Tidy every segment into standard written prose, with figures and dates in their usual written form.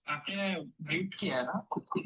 आपने म्यूट किया ना खुद को?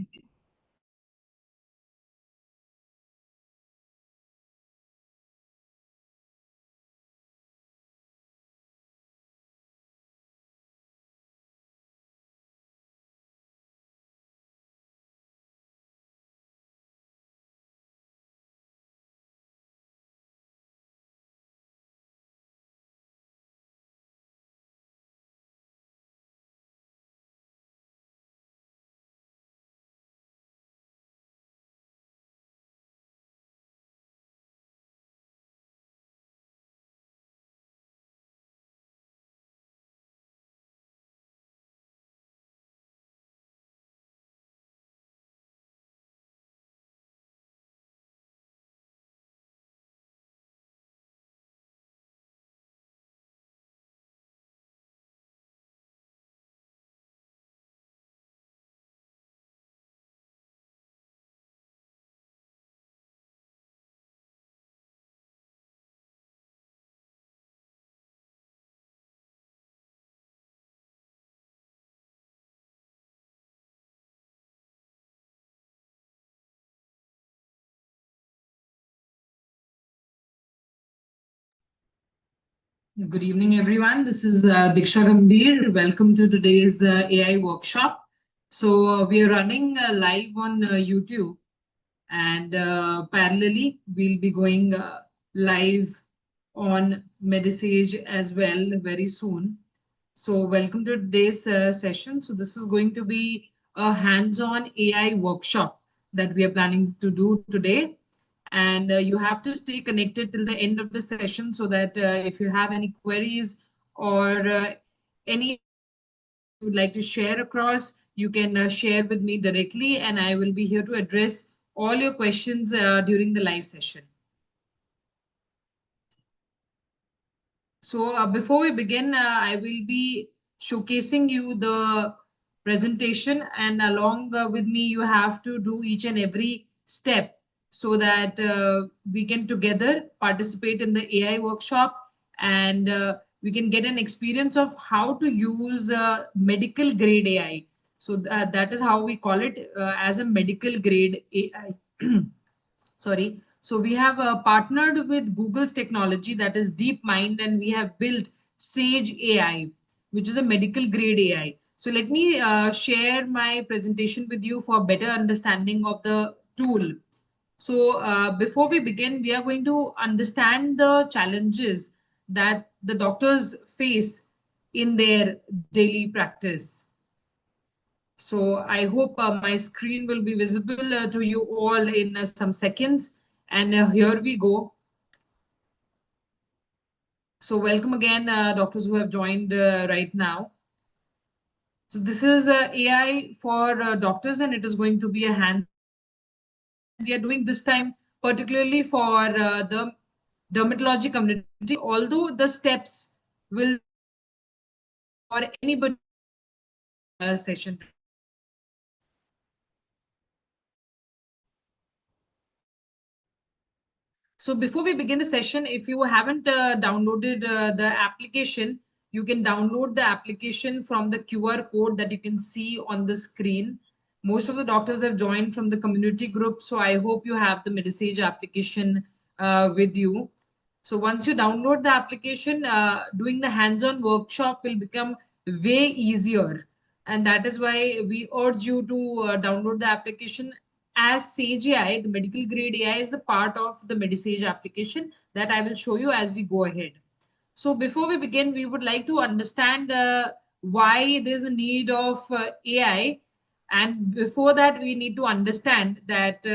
Good evening, everyone. This is Diksha Gambhir. Welcome to today's AI workshop. We are running live on YouTube, and parallelly, we'll be going live on Medisage as well very soon. So, welcome to today's session. So, this is going to be a hands-on AI workshop that we are planning to do today. And you have to stay connected till the end of the session so that if you have any queries or any you would like to share across, you can share with me directly, and I will be here to address all your questions during the live session. So before we begin, I will be showcasing you the presentation, and along with me, you have to do each and every step so that we can together participate in the AI workshop, and we can get an experience of how to use medical grade AI. So that is how we call it as a medical grade AI. Sorry. So we have partnered with Google's technology, that is DeepMind, and we have built Sage AI, which is a medical grade AI. So let me share my presentation with you for better understanding of the tool. So before we begin, we are going to understand the challenges that the doctors face in their daily practice. So I hope my screen will be visible to you all in some seconds. And here we go. So welcome again, doctors who have joined right now. So this is AI for doctors, and it is going to be a hand. We are doing this time particularly for the dermatology community, although the steps will for anybody session. So before we begin the session, if you haven't downloaded the application, you can download the application from the QR code that you can see on the screen. Most of the doctors have joined from the community group, so I hope you have the Medisage application with you. So once you download the application, doing the hands-on workshop will become way easier. And that is why we urge you to download the application as Sage AI, the medical grade AI is the part of the Medisage application that I will show you as we go ahead. So before we begin, we would like to understand why there's a need of AI. And before that, we need to understand that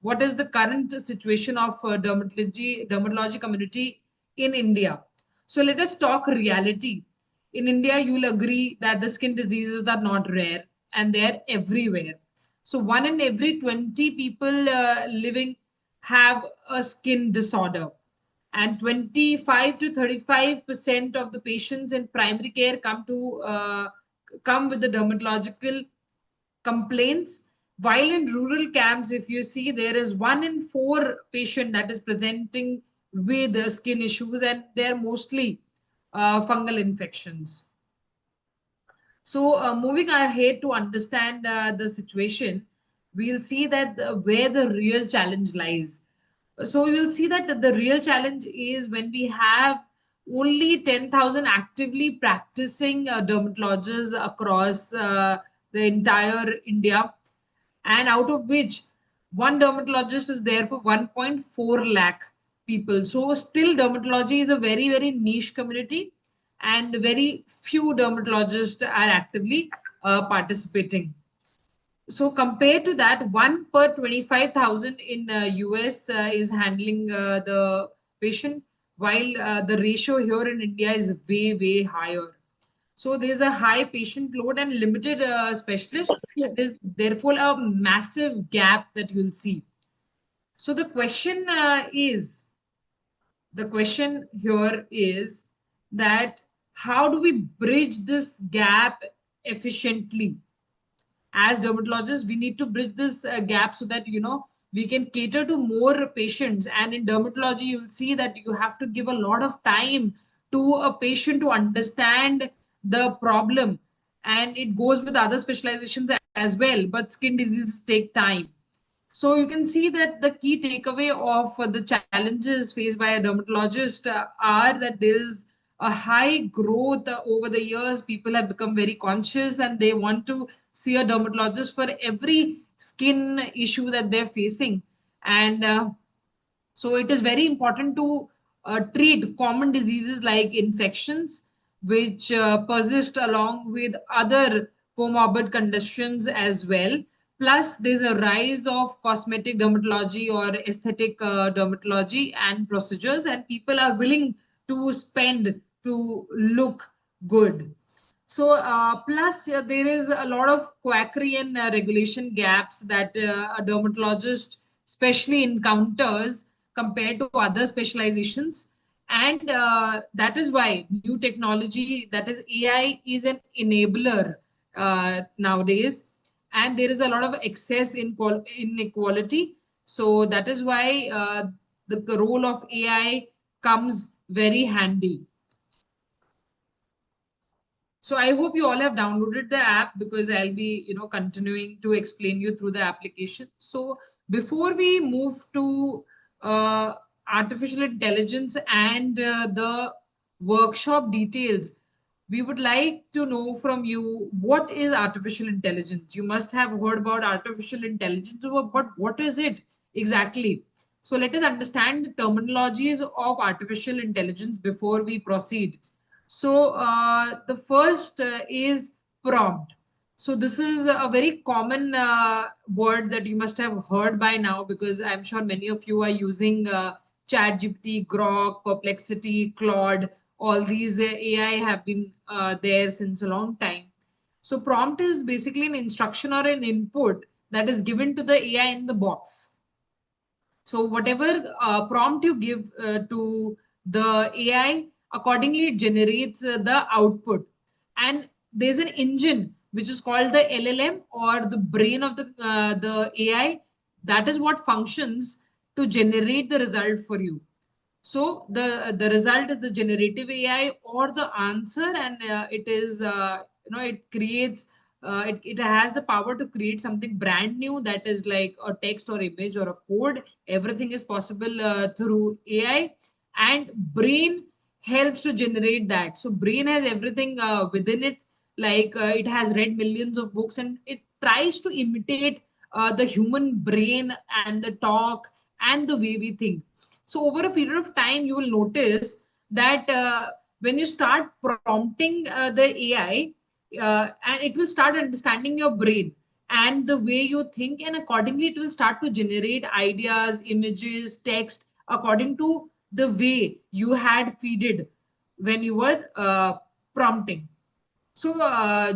what is the current situation of dermatology community in India. So let us talk reality. In India, you'll agree that the skin diseases are not rare and they're everywhere. So one in every 20 people living have a skin disorder, and 25 to 35% of the patients in primary care come with the dermatological complaints, while in rural camps, if you see, there is one in four patient that is presenting with skin issues, and they're mostly fungal infections. So, moving ahead to understand the situation, we'll see that where the real challenge lies. So, you'll see that the real challenge is when we have only 10,000 actively practicing dermatologists across the entire India, and out of which one dermatologist is there for 1.4 lakh people. So still dermatology is a very, very niche community, and very few dermatologists are actively participating. So compared to that, 1 per 25,000 in US is handling the patient, while the ratio here in India is way, way higher. So there's a high patient load and limited specialists, and there's therefore a massive gap that you'll see. So the question here is that how do we bridge this gap efficiently? As dermatologists, we need to bridge this gap so that we can cater to more patients. And in dermatology, you'll see that you have to give a lot of time to a patient to understand the problem, and it goes with other specializations as well, but skin diseases take time. So you can see that the key takeaway of the challenges faced by a dermatologist are that there is a high growth over the years. People have become very conscious and they want to see a dermatologist for every skin issue that they're facing. And so it is very important to treat common diseases like infections, which persist along with other comorbid conditions as well. Plus, there's a rise of cosmetic dermatology or aesthetic dermatology and procedures, and people are willing to spend to look good. So, plus there is a lot of quackery and regulation gaps that a dermatologist especially encounters compared to other specializations. And that is why new technology, that is AI, is an enabler nowadays. And there is a lot of excess in inequality. So that is why the role of AI comes very handy. So I hope you all have downloaded the app, because I'll be, continuing to explain you through the application. So before we move to uh, artificial intelligence and the workshop details, we would like to know from you, what is artificial intelligence? You must have heard about artificial intelligence, but what is it exactly? So let us understand the terminologies of artificial intelligence before we proceed. So the first is prompt. So this is a very common word that you must have heard by now, because I'm sure many of you are using ChatGPT, Grok, Perplexity, Claude. All these AI have been there since a long time. So prompt is basically an instruction or an input that is given to the AI in the box. So whatever prompt you give to the AI, accordingly it generates the output. And there's an engine which is called the LLM, or the brain of the AI. That is what functions to generate the result for you. So the result is the generative AI or the answer, and it is it creates it has the power to create something brand new, that is like a text or image or a code. Everything is possible through AI, and brain helps to generate that. So brain has everything within it, like it has read millions of books, and it tries to imitate the human brain and the talk and the way we think. So over a period of time, you will notice that when you start prompting the AI, and it will start understanding your brain and the way you think, and accordingly, it will start to generate ideas, images, text according to the way you had feeded when you were prompting. So,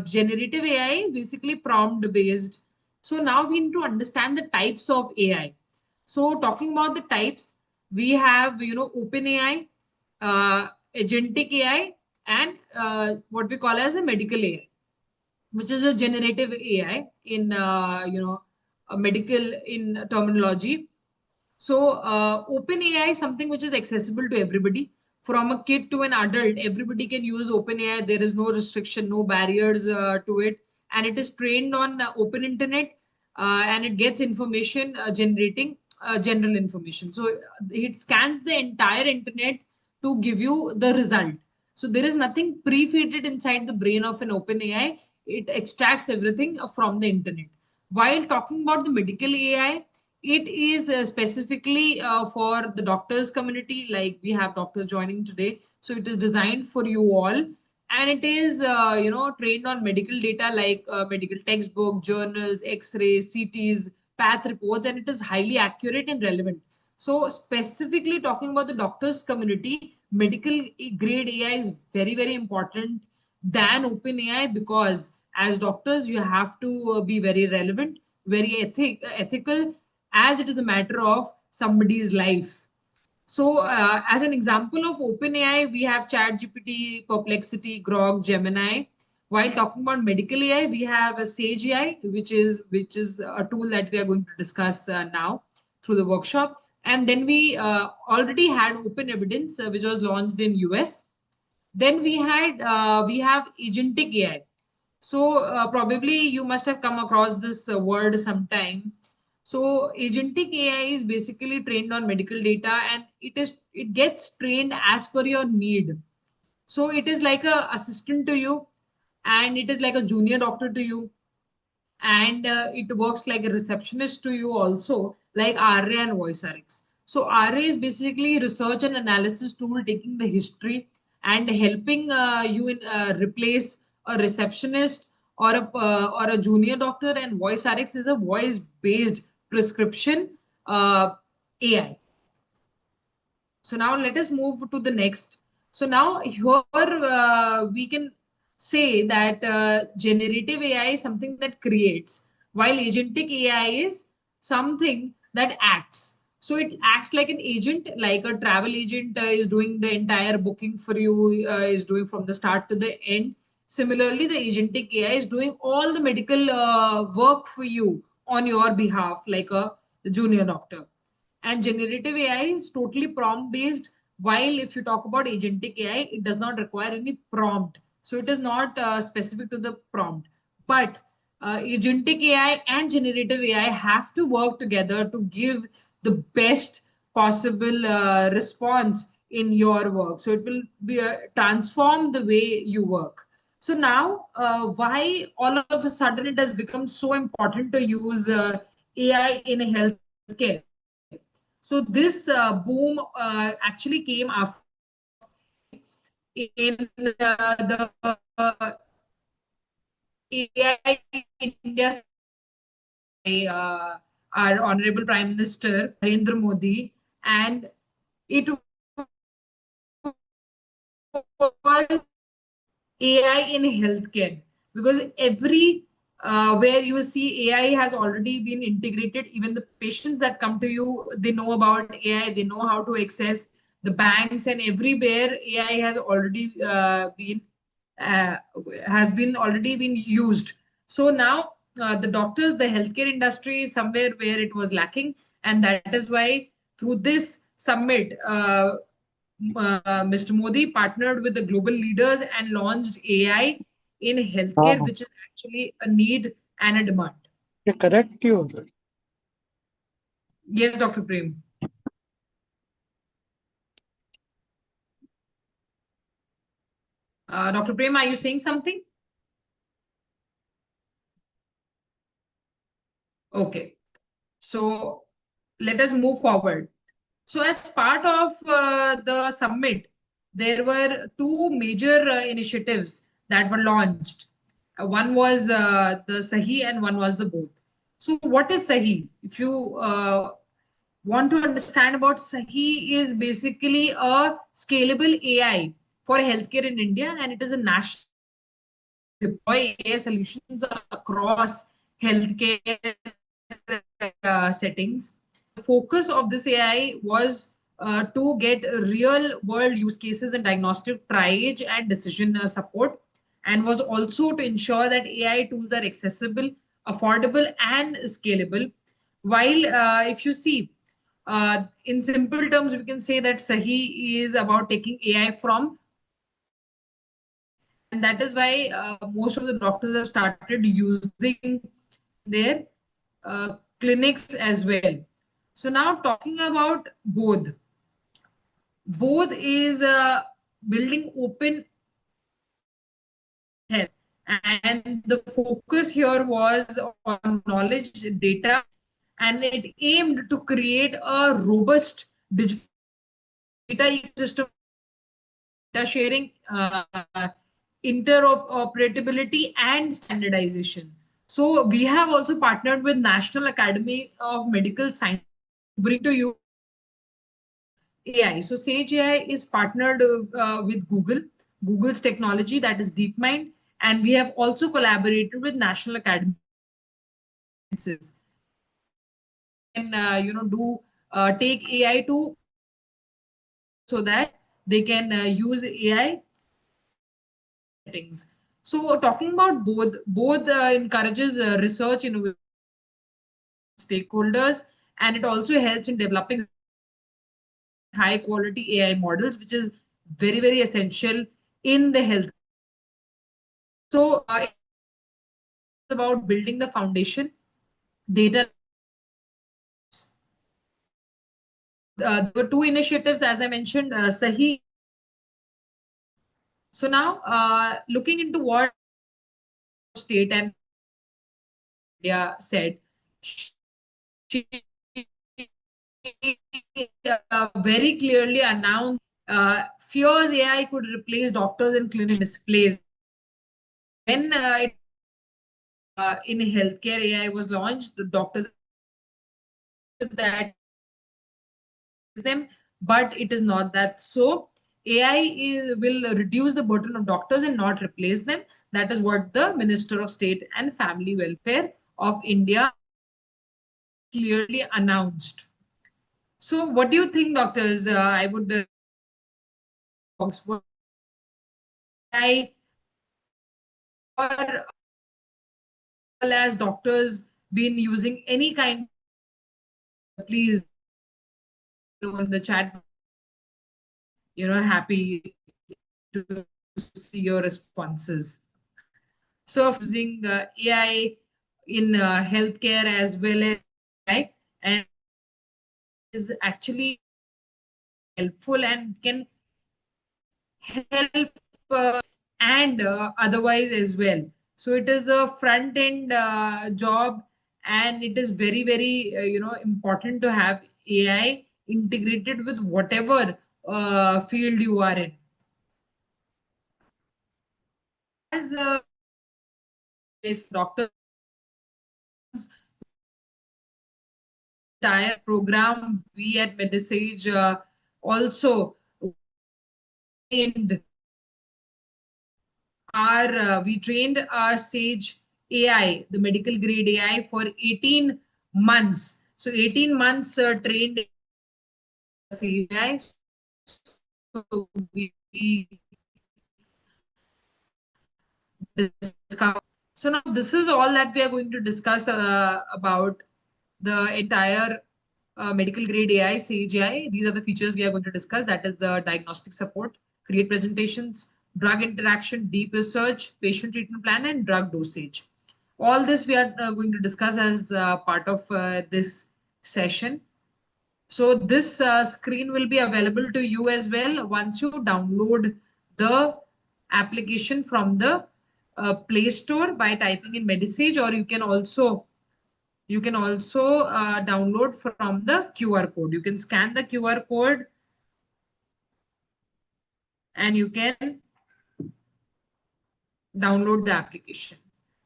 generative AI basically prompt based. So now we need to understand the types of AI. So talking about the types, we have OpenAI, agentic AI, and what we call as a medical AI, which is a generative AI in a medical in terminology. So OpenAI is something which is accessible to everybody. from a kid to an adult, everybody can use OpenAI. There is no restriction, no barriers to it, and it is trained on open internet, and it gets information generating general information. So it scans the entire internet to give you the result. So there is nothing pre-fitted inside the brain of an OpenAI. It extracts everything from the internet. While talking about the medical AI, it is specifically for the doctors community. Like we have doctors joining today, so it is designed for you all, and it is trained on medical data like medical textbook, journals, X-rays, CTs, path reports, and it is highly accurate and relevant. So specifically talking about the doctors community, medical grade AI is very, very important than open AI, because as doctors you have to be very relevant, very ethical, as it is a matter of somebody's life. So, as an example of OpenAI, we have ChatGPT, Perplexity, Grok, Gemini. While talking about medical AI, we have a Sage AI, which is a tool that we are going to discuss now through the workshop. And then we already had Open Evidence, which was launched in US. Then we have agentic AI. So probably you must have come across this word sometime. So agentic AI is basically trained on medical data, and it gets trained as per your need. So it is like a assistant to you, and it is like a junior doctor to you, and it works like a receptionist to you also, like RA and VoiceRx. So RA is basically research and analysis tool, taking the history and helping you in replace a receptionist or a junior doctor. And VoiceRx is a voice based prescription AI. So now let us move to the next. So now here we can say that generative AI is something that creates, while agentic AI is something that acts. So it acts like an agent, like a travel agent is doing the entire booking for you, is doing from the start to the end. Similarly, the agentic AI is doing all the medical work for you on your behalf, like a junior doctor. And generative AI is totally prompt based, while if you talk about agentic AI, it does not require any prompt. So it is not specific to the prompt. But agentic AI and generative AI have to work together to give the best possible response in your work. So it will be transform the way you work. So now, why all of a sudden it has become so important to use AI in healthcare? So this boom actually came after in the AI India by our Honorable Prime Minister Narendra Modi, and it was AI in healthcare, because every where you see AI has already been integrated. Even the patients that come to you, they know about AI, they know how to access the banks, and everywhere AI uh, has been already been used. So now the doctors, the healthcare industry is somewhere where it was lacking, and that is why through this summit, Mr. Modi partnered with the global leaders and launched AI in healthcare, हाँ, which is actually a need and a demand. ये correct you. Yes, Dr. Prem. Dr. Prem, are you saying something? Okay. So let us move forward. So as part of the summit, there were two major initiatives that were launched. One was the Sahi and one was the both. So what is Sahi? If you want to understand about Sahi, is basically a scalable AI for healthcare in India, and it is a national deploy AI solutions across healthcare settings. The focus of this AI was to get real world use cases and diagnostic triage and decision support, and was also to ensure that AI tools are accessible, affordable, and scalable. While if you see, In simple terms, we can say that Sahi is about taking AI from and that is why most of the doctors have started using in their clinics as well. So now talking about both is building open health, and the focus here was on knowledge data, and it aimed to create a robust digital data ecosystem, data sharing, interoperability, and standardization. So we have also partnered with National Academy of Medical Science to bring to you AI. So Sage AI is partnered with Google's technology, that is DeepMind, and we have also collaborated with National Academy of Sciences. And do take AI to so that they can use AI settings. So talking about both encourages research innovation stakeholders, and it also helps in developing high quality AI models, which is very essential in the health. So it's about building the foundation, data. There were two initiatives, as I mentioned, Sahi. So now, looking into what state and India said, she very clearly announced fears AI could replace doctors and clinicians misplaced. When in healthcare AI was launched, the doctors that them, but it is not that so. AI will reduce the burden of doctors and not replace them. That is what the Minister of State and Family Welfare of India clearly announced. So, what do you think, doctors? I would I or as doctors been using any kind, please in the chat, happy to see your responses. So of using AI in healthcare as well as AI, and is actually helpful and can help and otherwise as well. So it is a front end job, and it is very important to have AI integrated with whatever field you are in. As doctors entire program, we at Medisage also trained we trained our Sage AI, the medical grade AI, for 18 months. So 18 months trained Sage AI. So we discover. So now this is all that we are going to discuss about the entire medical grade AI, Sage AI. These are the features we are going to discuss. That is the diagnostic support, create presentations, drug interaction, deep research, patient treatment plan, and drug dosage. All this we are going to discuss as part of this session. So this screen will be available to you as well once you download the application from the Play Store by typing in Medisage, or you can also download from the QR code. You can scan the QR code and you can download the application.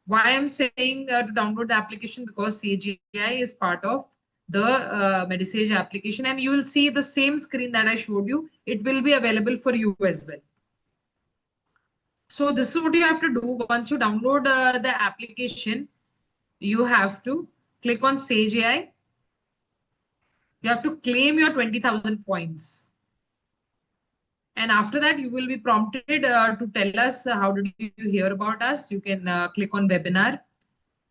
Why I'm saying to download the application, because CGI is part of the Medisage application, and you will see the same screen that I showed you. It will be available for you as well. So this is what you have to do. Once you download the application, you have to click on Sage AI. You have to claim your 20,000 points. And after that, you will be prompted to tell us how did you hear about us. You can click on webinar,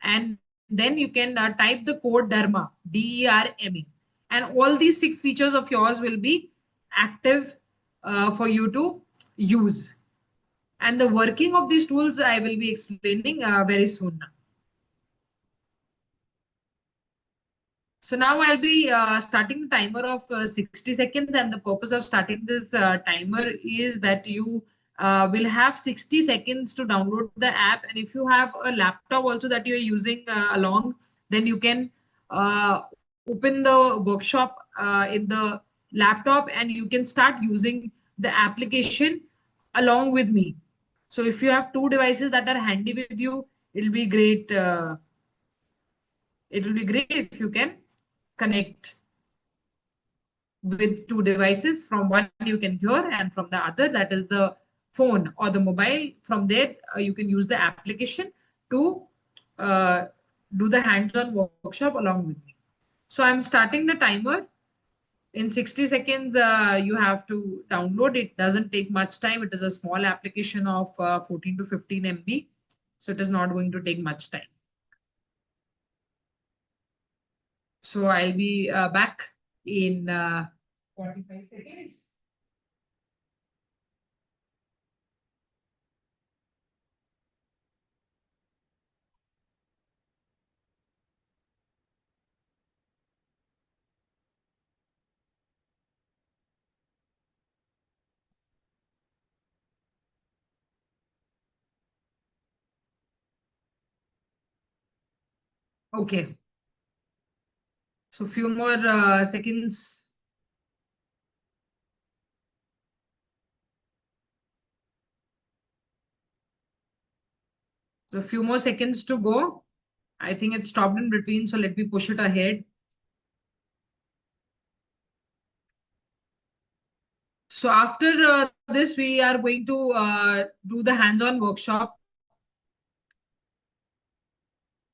and then you can type the code DERMA, DERME. And all these 6 features of yours will be active for you to use. And the working of these tools I will be explaining very soon. So now I'll be starting the timer of 60 seconds, and the purpose of starting this timer is that you will have 60 seconds to download the app. And if you have a laptop also that you're using along, then you can open the workshop in the laptop and you can start using the application along with me. So if you have 2 devices that are handy with you, it'll be great. It will be great if you can connect with 2 devices. From one you can hear, and from the other, that is the phone or the mobile, from there you can use the application to uh, do the hands-on workshop along with me. So I'm starting the timer. In 60 seconds you have to download. It doesn't take much time. It is a small application of 14 to 15 MB, so it is not going to take much time. So I'll be back in 45 seconds. Okay. So few more seconds. So few more seconds to go. I think it stopped in between, so let me push it ahead. So after this, we are going to do the hands-on workshop.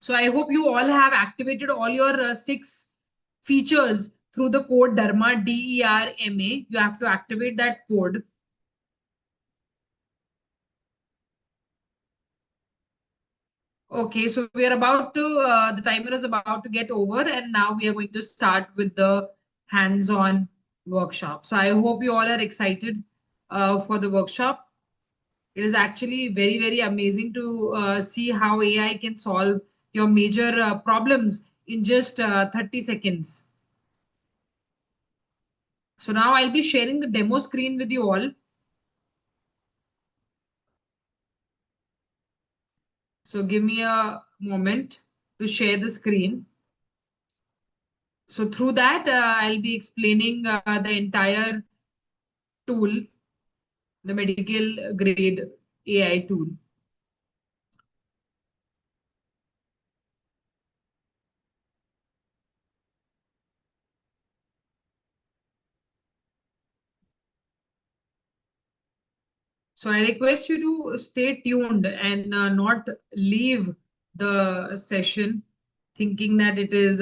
So I hope you all have activated all your 6 features through the code DERMA, DERMA. You have to activate that code. Okay, so we are about to, the timer is about to get over, and now we are going to start with the hands-on workshop. So I hope you all are excited for the workshop. It is actually very, very amazing to see how AI can solve your major problems in just 30 seconds. So now I'll be sharing the demo screen with you all. So give me a moment to share the screen. So through that, I'll be explaining the entire tool, the medical grade AI tool. So I request you to stay tuned and not leave the session thinking that it is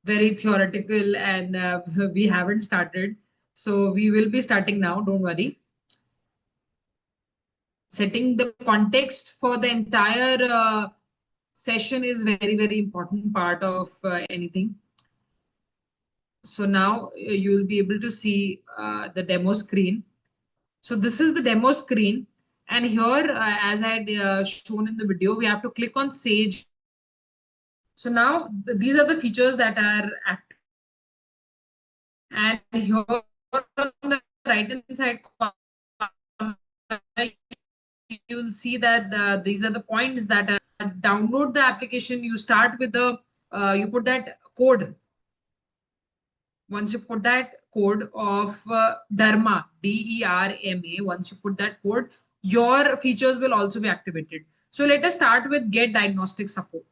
very theoretical and we haven't started. So we will be starting now, don't worry. Setting the context for the entire session is very, very important part of anything. So now you will be able to see the demo screen. So this is the demo screen. And here, as I had shown in the video, we have to click on Sage. So now these are the features that are active. And here on the right hand side corner, you will see that these are the points that are download the application. You start with the, you put that code. Once you put that code of Dharma, DERMA, once you put that code, your features will also be activated. So let us start with get diagnostic support.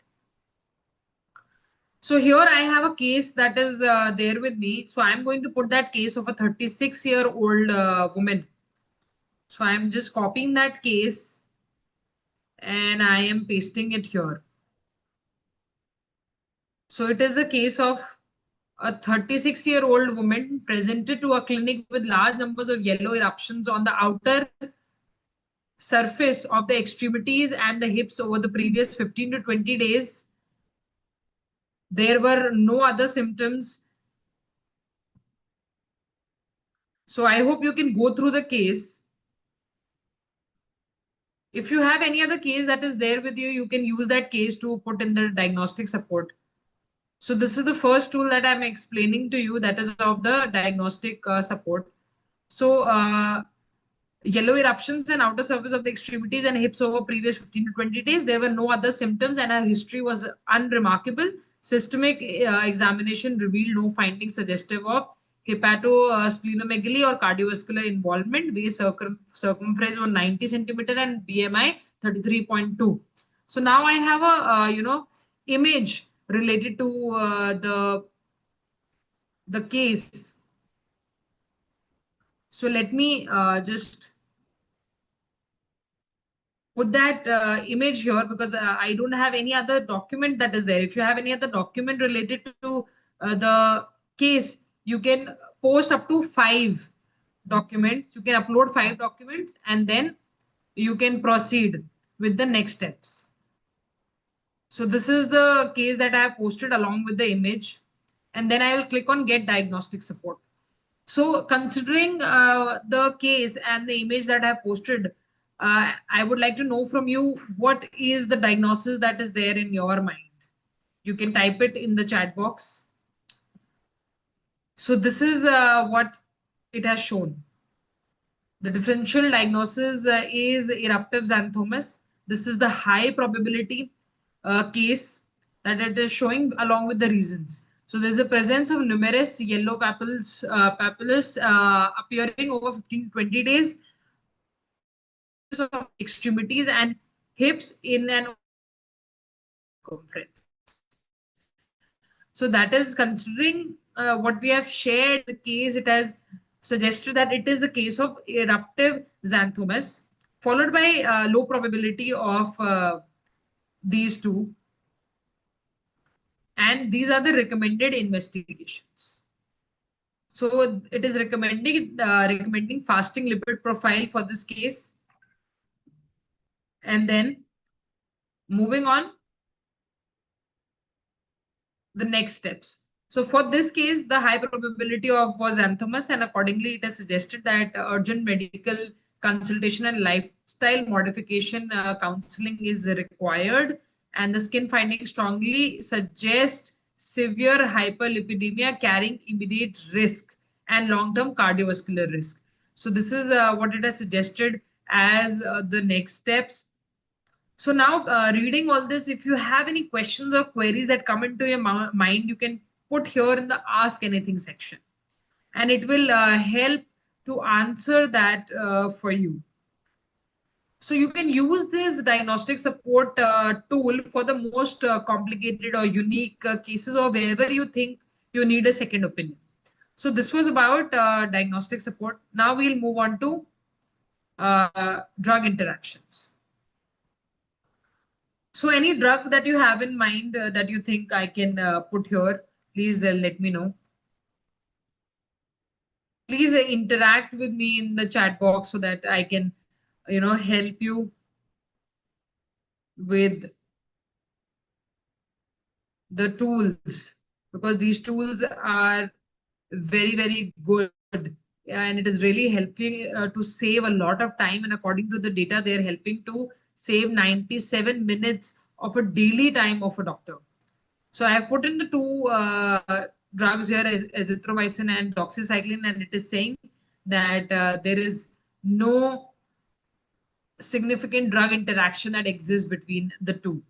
So here I have a case that is there with me. So I'm going to put that case of a 36-year-old woman. So I'm just copying that case and I am pasting it here. So it is a case of a 36-year-old woman presented to a clinic with large numbers of yellow eruptions on the outer surface of the extremities and the hips over the previous 15 to 20 days. There were no other symptoms So I hope you can go through the case. If you have any other case that is there with you, you can use that case to put in the diagnostic support. So this is the first tool that I'm explaining to you, that is of the diagnostic support. So yellow eruptions and outer surface of the extremities and hips over previous 15 to 20 days. There were no other symptoms and our history was unremarkable. Systemic examination revealed no findings suggestive of hepatosplenomegaly or cardiovascular involvement. Waist circumference was 90 centimeter and BMI 33.2. So now I have a image related to the case. So let me just put that image here, because I don't have any other document that is there. If you have any other document related to the case, you can post up to 5 documents. You can upload 5 documents and then you can proceed with the next steps. So this is the case that I have posted along with the image, and then I will click on get diagnostic support. So considering the case and the image that I have posted, I would like to know from you, what is the diagnosis that is there in your mind? You can type it in the chat box. So this is what it has shown. The differential diagnosis is eruptive xanthomas. This is the high probability case that it is showing along with the reasons. So there's a presence of numerous yellow papules appearing over 15 to 20 days of extremities and hips in an circumference. So that is considering what we have shared the case, it has suggested that it is the case of eruptive xanthomas, followed by low probability of these two. And these are the recommended investigations. So it is recommending fasting lipid profile for this case. And then moving on, the next steps. So for this case, the high probability of was xanthomas, and accordingly, it is suggested that urgent medical consultation and lifestyle modification counseling is required. And the skin findings strongly suggest severe hyperlipidemia carrying immediate risk and long-term cardiovascular risk. So this is what it has suggested as the next steps. So now, reading all this, if you have any questions or queries that come into your mind, you can put here in the Ask Anything section, and it will help to answer that for you. So you can use this diagnostic support tool for the most complicated or unique cases, or wherever you think you need a second opinion. So this was about diagnostic support. Now we'll move on to drug interactions. So any drug that you have in mind that you think I can put here, please let me know. Please interact with me in the chat box so that I can, help you with the tools, because these tools are very, very good. And it is really helping to save a lot of time. And according to the data, they're helping to save 97 minutes of a daily time of a doctor. So I have put in the two drugs here, azithromycin and doxycycline, and it is saying that there is no significant drug interaction that exists between the two.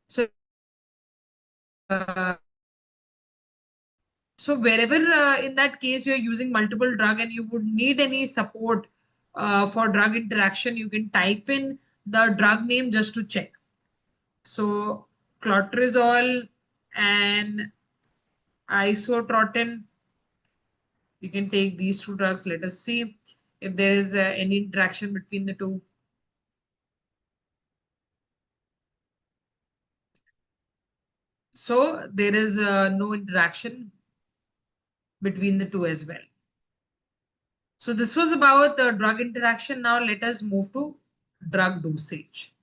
So, uh, so wherever in that case you're using multiple drug and you would need any support for drug interaction, you can type in the drug name just to check. So clotrimazole and isotrotin. You can take these two drugs. Let us see if there is any interaction between the two. So there is no interaction between the two as well. So this was about drug interaction. Now let us move to drug dosage.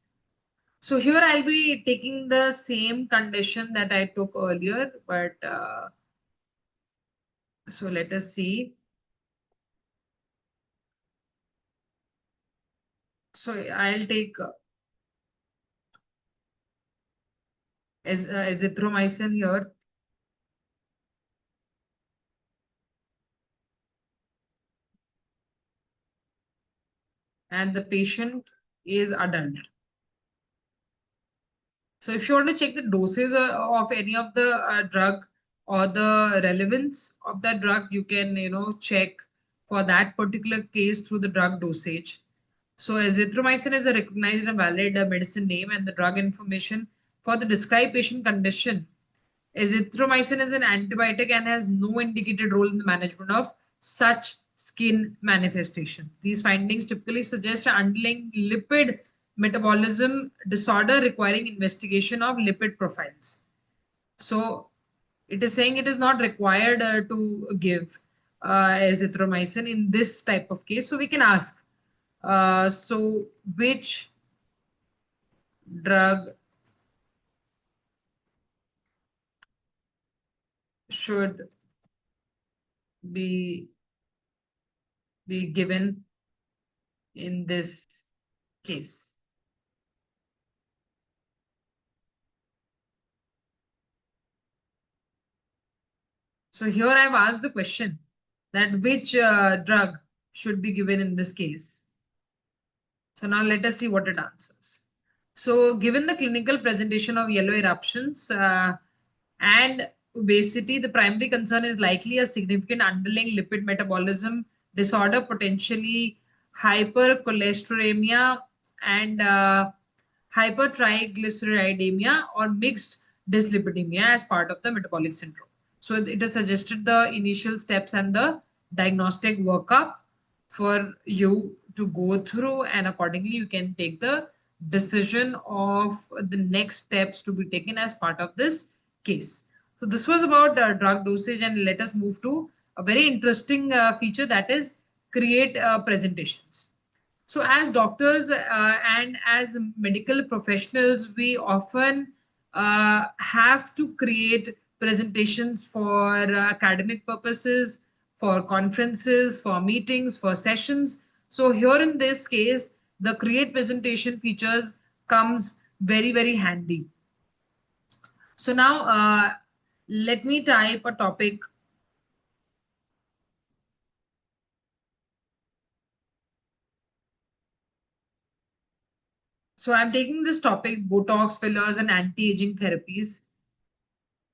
So here I'll be taking the same condition that I took earlier, but so let us see. So I'll take azithromycin here. And the patient is adult. So if you want to check the doses of any of the drug or the relevance of that drug, you can, check for that particular case through the drug dosage. So azithromycin is a recognized and valid medicine name, and the drug information for the described patient condition. Azithromycin is an antibiotic and has no indicated role in the management of such skin manifestation. These findings typically suggest an underlying lipid metabolism disorder requiring investigation of lipid profiles. So it is saying it is not required to give azithromycin in this type of case. So we can ask, so which drug should be given in this case? So here I've asked the question that which drug should be given in this case. So now let us see what it answers. So given the clinical presentation of yellow eruptions and obesity, the primary concern is likely a significant underlying lipid metabolism disorder, potentially hypercholesterolemia and hypertriglyceridemia or mixed dyslipidemia as part of the metabolic syndrome. So it has suggested the initial steps and the diagnostic workup for you to go through, and accordingly you can take the decision of the next steps to be taken as part of this case. So this was about drug dosage, and let us move to a very interesting feature, that is create presentations. So, as doctors and as medical professionals, we often have to create presentations for academic purposes, for conferences, for meetings, for sessions. So, here in this case, the create presentation features comes very, very handy. So, now let me type a topic. So, I'm taking this topic Botox, fillers, and anti aging therapies.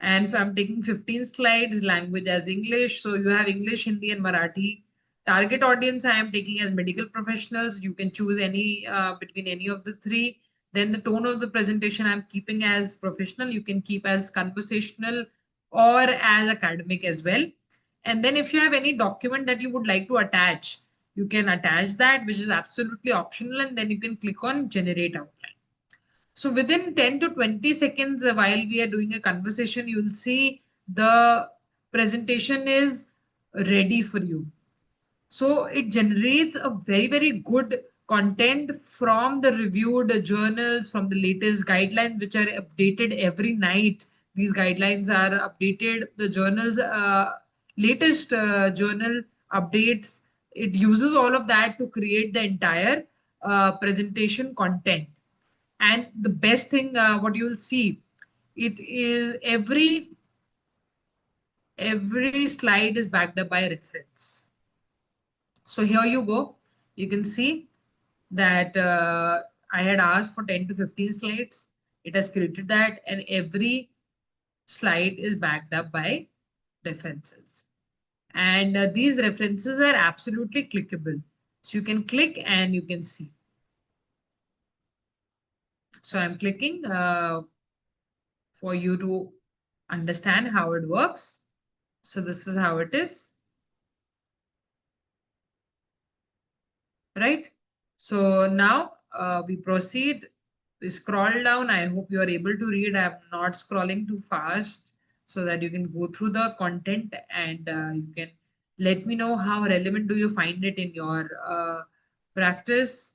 And if I'm taking 15 slides, language as English. So you have English, Hindi, and Marathi. Target audience I am taking as medical professionals. You can choose any between any of the three. Then the tone of the presentation I'm keeping as professional. You can keep as conversational or as academic as well. And then if you have any document that you would like to attach, you can attach that, which is absolutely optional. And then you can click on generate outline. So within 10 to 20 seconds while we are doing a conversation, you will see the presentation is ready for you. So it generates a very, very good content from the reviewed journals, from the latest guidelines, which are updated every night. These guidelines are updated, the journals, latest journal updates. It uses all of that to create the entire presentation content. And the best thing, what you will see, it is every slide is backed up by a reference. So here you go. You can see that I had asked for 10 to 15 slides. It has created that, and every slide is backed up by references. And these references are absolutely clickable. So you can click and you can see. So I'm clicking for you to understand how it works. So this is how it is, right? So now we proceed. We scroll down. I hope you are able to read. I'm not scrolling too fast so that you can go through the content, and you can let me know how relevant do you find it in your practice.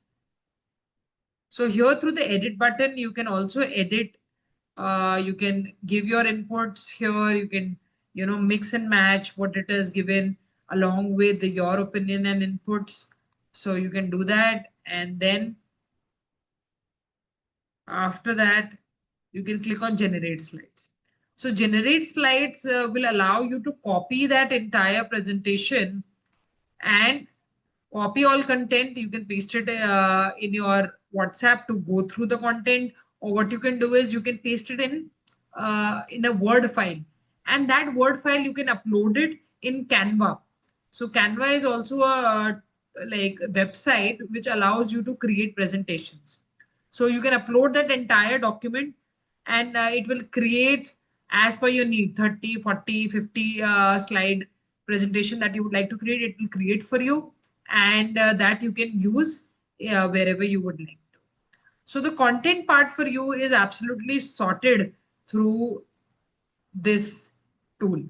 So here through the edit button, you can also edit. You can give your inputs here. You can, mix and match what it is given along with your opinion and inputs. So you can do that. And then After that, you can click on generate slides. So generate slides will allow you to copy that entire presentation and copy all content. You can paste it in your WhatsApp to go through the content, or what you can do is you can paste it in a Word file, and that Word file you can upload it in Canva. So Canva is also a like website which allows you to create presentations. So you can upload that entire document, and it will create as per your need 30, 40, 50 slide presentation that you would like to create. It will create for you, and that you can use wherever you would like to. So the content part for you is absolutely sorted through this tool.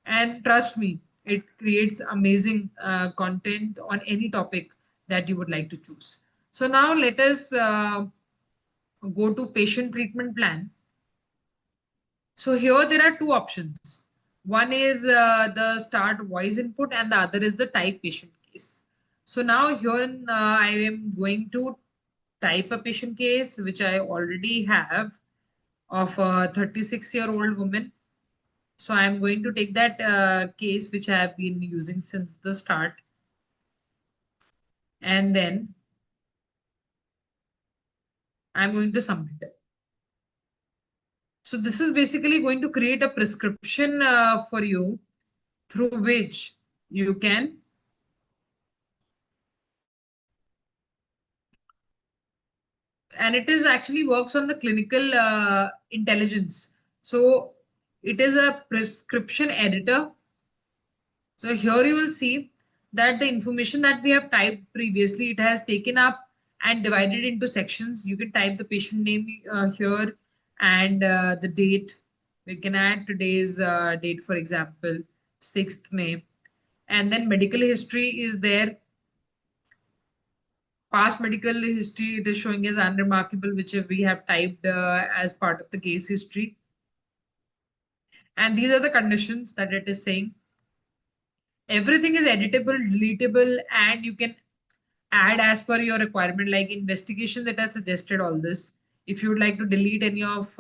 And trust me, it creates amazing content on any topic that you would like to choose. So now let us go to patient treatment plan. So here there are two options. One is the start voice input and the other is the type patient case. So now here I am going to type a patient case which I already have of a 36-year-old woman. So I am going to take that case which I have been using since the start, and then I'm going to submit it. So this is basically going to create a prescription for you through which you can and it is actually works on the clinical intelligence. So it is a prescription editor. So here you will see that the information that we have typed previously, it has taken up and divided into sections. You can type the patient name here and the date. We can add today's date, for example, 6th May. And then medical history is there. Past medical history, it is showing as unremarkable, which we have typed as part of the case history. And these are the conditions that it is saying. Everything is editable, deletable, and you can add as per your requirement. Like investigation that has suggested all this. If you would like to delete any of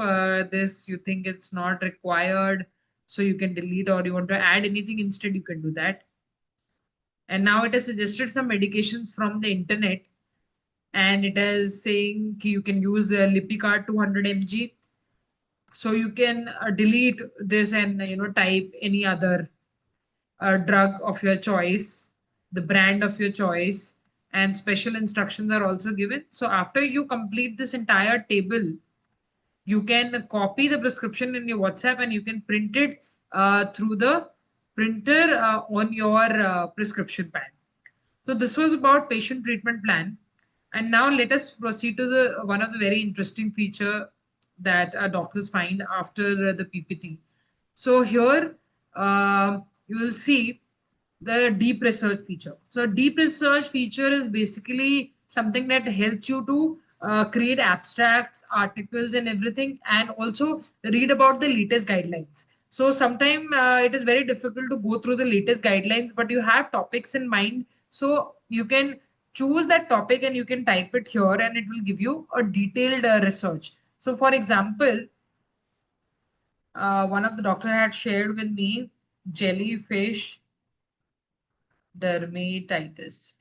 this, you think it's not required, so you can delete, or you want to add anything instead, you can do that. And now it has suggested some medications from the internet, and it is saying you can use Lipicard 200 mg. So you can delete this and type any other drug of your choice, the brand of your choice, and special instructions are also given. So after you complete this entire table, you can copy the prescription in your WhatsApp and you can print it through the printer on your prescription pad. So this was about patient treatment plan. And now let us proceed to the one of the very interesting feature that doctors find after the PPT. So here you will see the deep research feature. So deep research feature is basically something that helps you to create abstracts, articles, and everything, and also read about the latest guidelines. So sometimes it is very difficult to go through the latest guidelines, but you have topics in mind. So you can choose that topic and you can type it here, and it will give you a detailed research. So for example, one of the doctor had shared with me jellyfish dermatitis.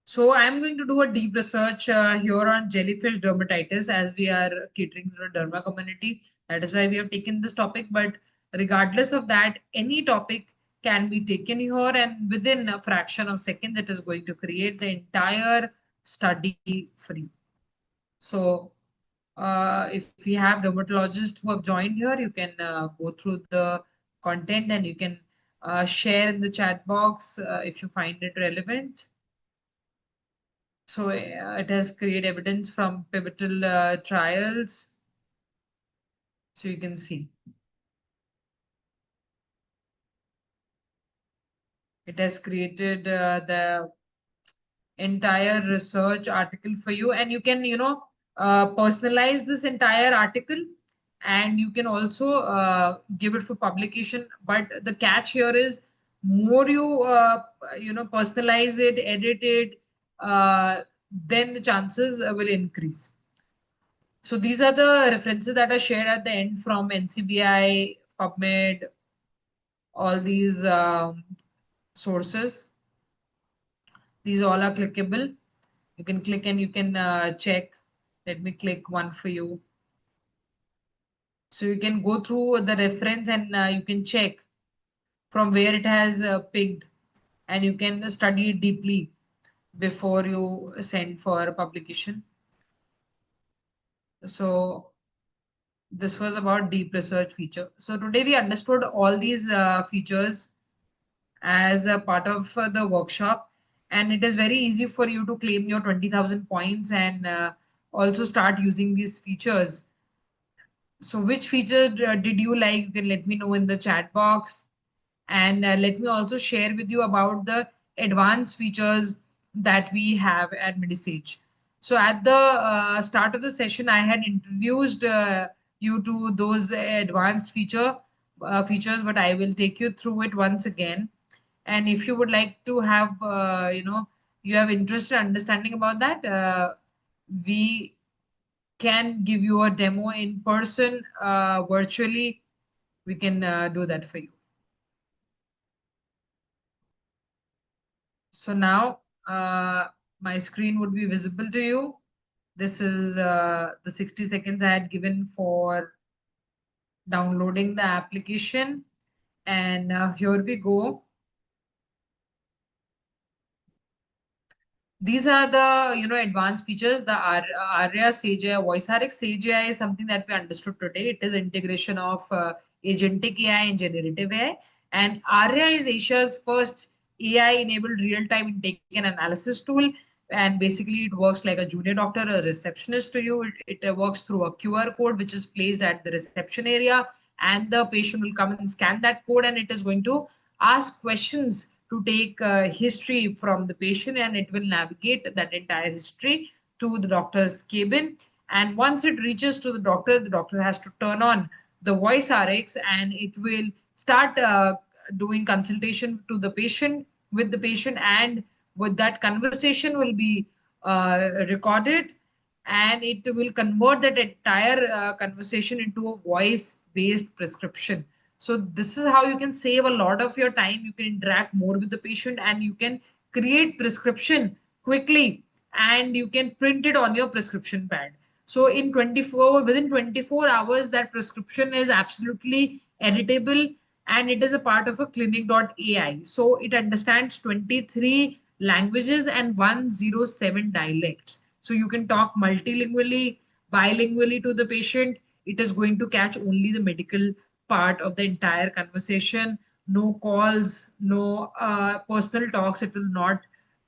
So I'm going to do a deep research here on jellyfish dermatitis, as we are catering to the derma community. That is why we have taken this topic. But regardless of that, any topic can be taken here, and within a fraction of seconds, it is going to create the entire study for you. So if we have dermatologists who have joined here, you can go through the content and you can share in the chat box if you find it relevant. So it has created evidence from pivotal trials. So you can see it has created the entire research article for you, and you can personalize this entire article, and you can also give it for publication. But the catch here is, more you personalize it, edit it, then the chances will increase. So these are the references that are shared at the end from NCBI, PubMed, all these sources. These all are clickable. You can click and you can check. Let me click one for you. So you can go through the reference and you can check from where it has picked, and you can study it deeply before you send for publication. So this was about deep research feature. So today we understood all these features as a part of the workshop, and it is very easy for you to claim your 20,000 points and also start using these features. So which feature did you like? You can let me know in the chat box. And let me also share with you about the advanced features that we have at Medisage. So at the start of the session, I had introduced you to those advanced features, but I will take you through it once again. And if you would like to have, you have interest in understanding about that, we can give you a demo in person, virtually. We can do that for you. So now my screen would be visible to you. This is the 60 seconds I had given for downloading the application. And here we go. These are the advanced features. The Arya Sage AI, Voice RX Sage AI is something that we understood today. It is integration of agentic AI and generative AI. And Arya is Asia's first AI-enabled real-time intake and analysis tool. And basically, it works like a junior doctor, a receptionist to you. It works through a QR code which is placed at the reception area, and the patient will come and scan that code, and it is going to ask questions to take history from the patient, and it will navigate that entire history to the doctor's cabin. And once it reaches to the doctor has to turn on the voice RX, and it will start doing consultation to the patient with the patient, and with that conversation will be recorded, and it will convert that entire conversation into a voice based prescription. So this is how you can save a lot of your time. You can interact more with the patient, and you can create prescription quickly, and you can print it on your prescription pad. So within 24 hours, that prescription is absolutely editable, and it is a part of a clinic.ai. So it understands 23 languages and 107 dialects. So you can talk multilingually, bilingually to the patient. It is going to catch only the medical part of the entire conversation. No calls, no personal talks. It will not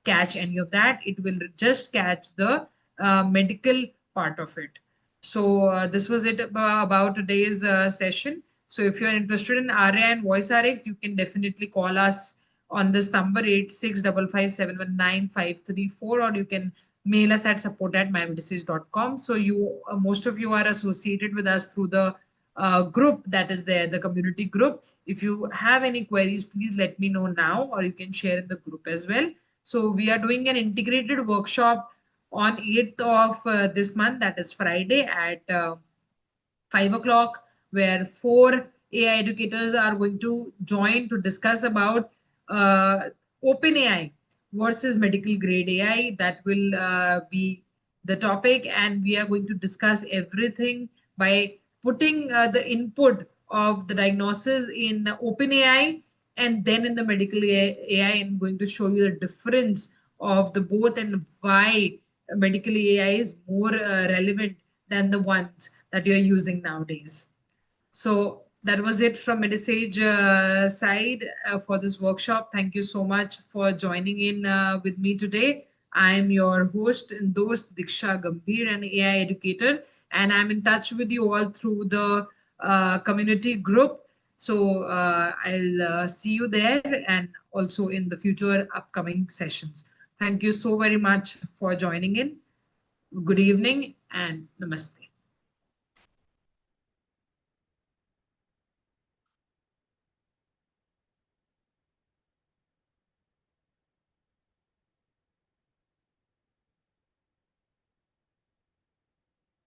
catch any of that. It will just catch the medical part of it. So this was it about today's session. So if you're interested in RA and Voice RX, you can definitely call us on this number 8655719534, or you can mail us at support@mymedisage.com. So you most of you are associated with us through the group that is there, the community group. If you have any queries, please let me know now, or you can share in the group as well. So we are doing an integrated workshop on 8th of this month, that is Friday at 5 o'clock, where four AI educators are going to join to discuss about open AI versus medical grade AI. That will be the topic, and we are going to discuss everything by putting the input of the diagnosis in open AI and then in the medical AI, and going to show you the difference of the both and why medical AI is more relevant than the ones that you're using nowadays. So that was it from Medisage side for this workshop. Thank you so much for joining in with me today. I'm your host and host Diksha Gambhir, an AI educator, and I'm in touch with you all through the community group. So I'll see you there, and also in the future upcoming sessions. Thank you so very much for joining in. Good evening and namaste.